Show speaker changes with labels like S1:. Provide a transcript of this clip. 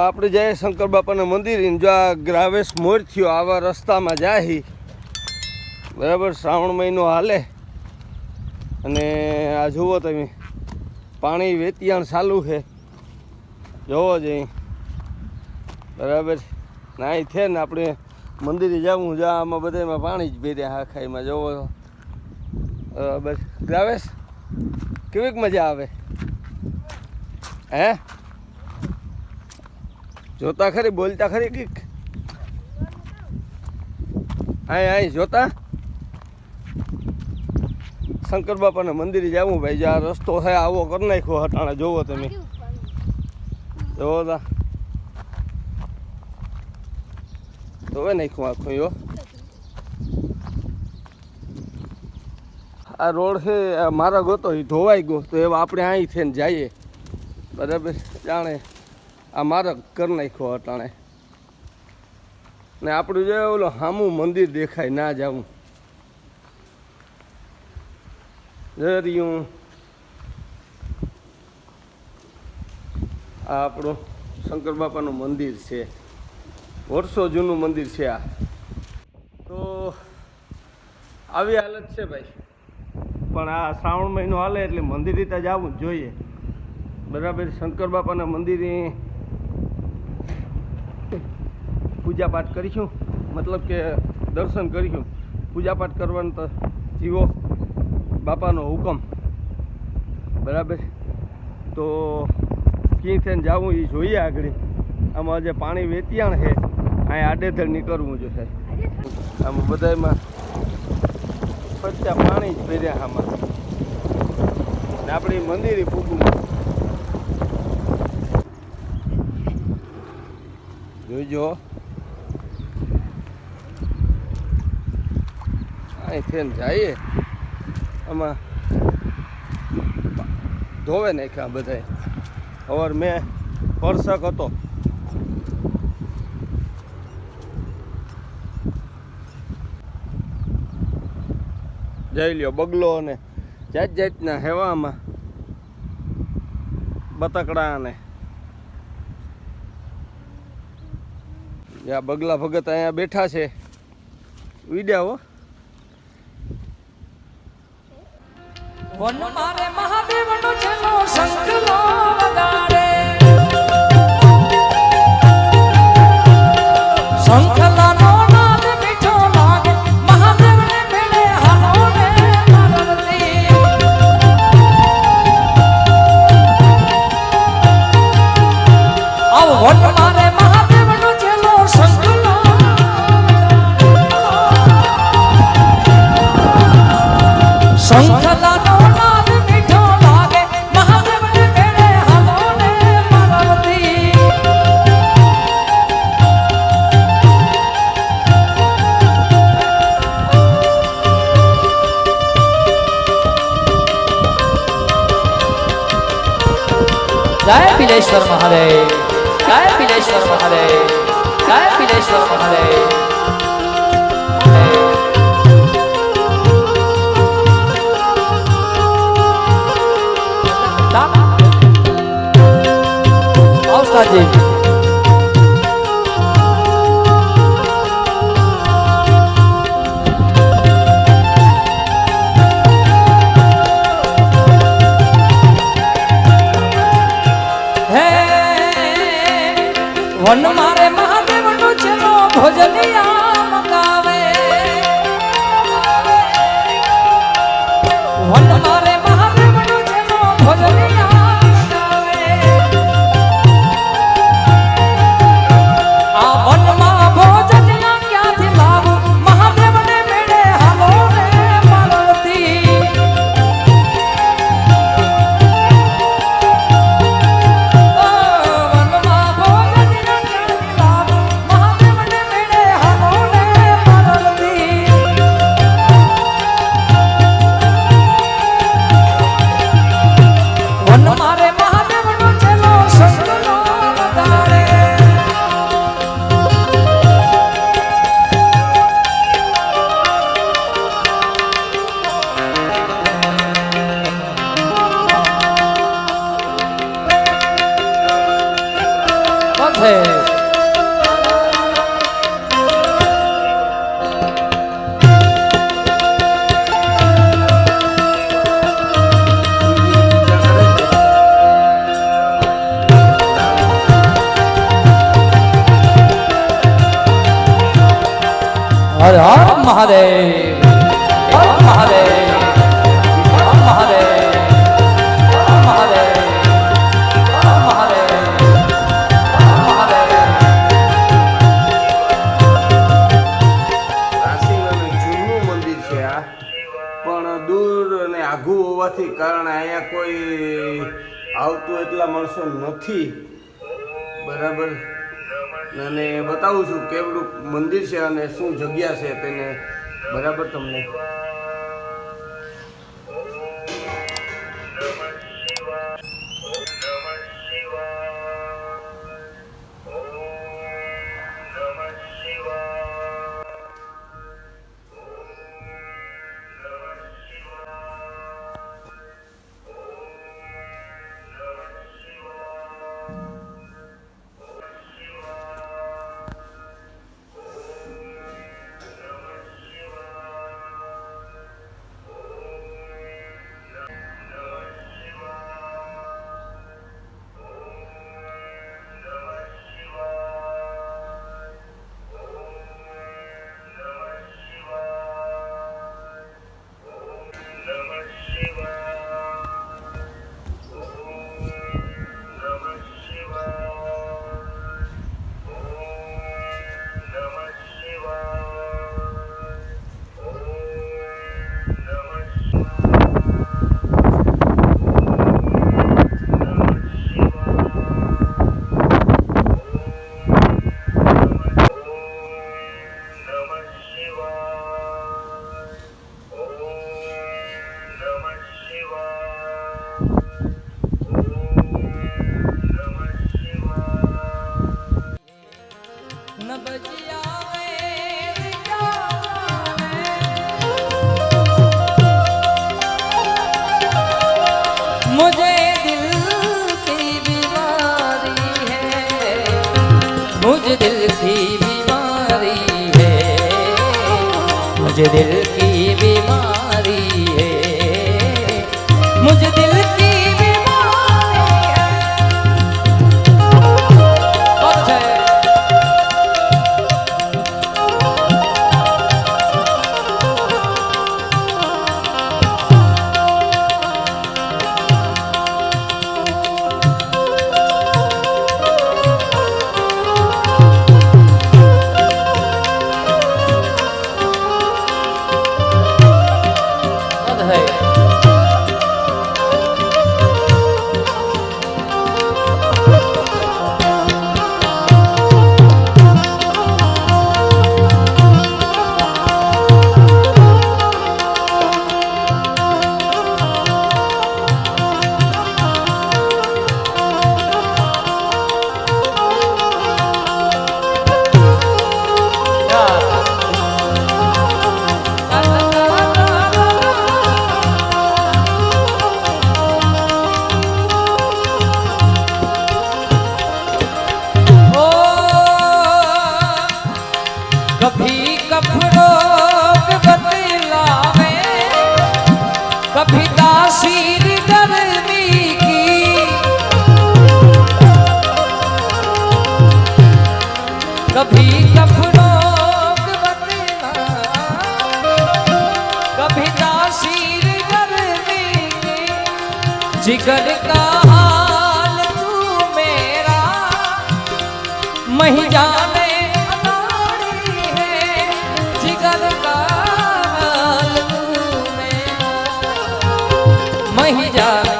S1: આપણે જઈએ શંકર બાપાના મંદિર. જો આ ગ્રાવેશ મોર થયો આવા રસ્તામાં જાય બરાબર. શ્રાવણ મહિનો હાલે અને આ જુઓ તમે પાણી વેતિયાણ ચાલુ છે. જોવો જઈ બરાબર. નાઈ છે ને આપણે મંદિરે જવું જા આમાં બધામાં પાણી જ ભેર્યા આખાઈમાં. જોવો બરાબર. ગ્રાવેશ કેવીક મજા આવે હે? જોતા ખરી, બોલતા ખરી કીક આય જોતા. શંકર બાપાના મંદિરે જવું ભાઈ. જે આ રસ્તો છે આવો કરી નાખ્યો હટાણે. જોવો તમે, જોવો તા ધોવે નાખ્યું આખું. યો આ રોડ છે મારા ગોતો એ ધોવાઈ ગયો તો એવા આપણે અહીં થઈને જઈએ બરાબર. જાણે આ માર્ગ કરી નાખ્યો અટાણે ને આપણું જે ઓલો સામું મંદિર દેખાય ના જવું જરિયું. આ આપણું શંકર બાપાનું મંદિર છે, વર્ષો જૂનું મંદિર છે આ. તો આવી હાલત છે ભાઈ. પણ આ શ્રાવણ મહિનો હાલે એટલે મંદિરે તો જવું જ જોઈએ બરાબર. શંકર બાપાના મંદિરે પૂજા પાઠ કરીશું, મતલબ કે દર્શન કરીશું. પૂજા પાઠ કરવાનું તો જીવો બાપાનો હુકમ બરાબર. તો ક્યાં થઈને જવું એ જોઈએ આગળ. આમાં જે પાણી વેતિયાણ છે અહીં આડેધડ નીકળવું જોઈએ. આમાં બધામાં પચ્ચા પાણી જ ભર્યા આમાં ને આપણે મંદિરે પૂગવું જોઈજો. અહીંથી જઈએ આમાં ધોવે નાખ્યા બધા. હવે મેં પરસક હતો જઈ લ્યો બગલો અને જાત જાતના હેવામાં બતકડા અને આ બગલા ભગત અહીંયા બેઠા છે. વિડ્યા હો
S2: વન મારે મહાદેવનો છેલ્લો સંકલો વગાડે સંકલાનો નાદ મીઠો લાગે મહાદેવને ભેળે હાલો ને પાર્વતી. આવ વન મારે મહાદેવનો છેલ્લો સંકલો સંકલાનો जय पिलेश्वर महादेव, जय पिलेश्वर महादेव, जय पिलेश्वर महादेव. अवस्था जी वन मारे महादेव नो चलो भोजनिया मगावे. वन मारे महादेव नो चलो भोजनिया मगावे. आ वन मा भोजनिया क्या थी लावू महादेव ने मेरे हालो रे पार्वती. है हर हर महादेव हर महादेव हर महादेव हर महादेव हर महादेव हर महादेव
S1: રાશિનાનું જૂનું મંદિર છે આ, પણ દૂર અને આઘું હોવાથી કારણે અહીંયા કોઈ આવતું એટલા માણસો નથી, બરાબર. અને બતાવું છું કેવડું મંદિર છે અને શું જગ્યા છે તેને, બરાબર તમને.
S2: मुझे दिल की बीमारी है मुझे दिल की बीमारी है मुझे दिल की बीमारी है मुझे दिल की बीमारी है बहुत है कभी कफरोग बतलावे कभी तासीर गर्मी की कभी कफरोग बतलावे कभी तासीर गर्मी की जिगर का हाल तू मेरा मही जाने मही जाने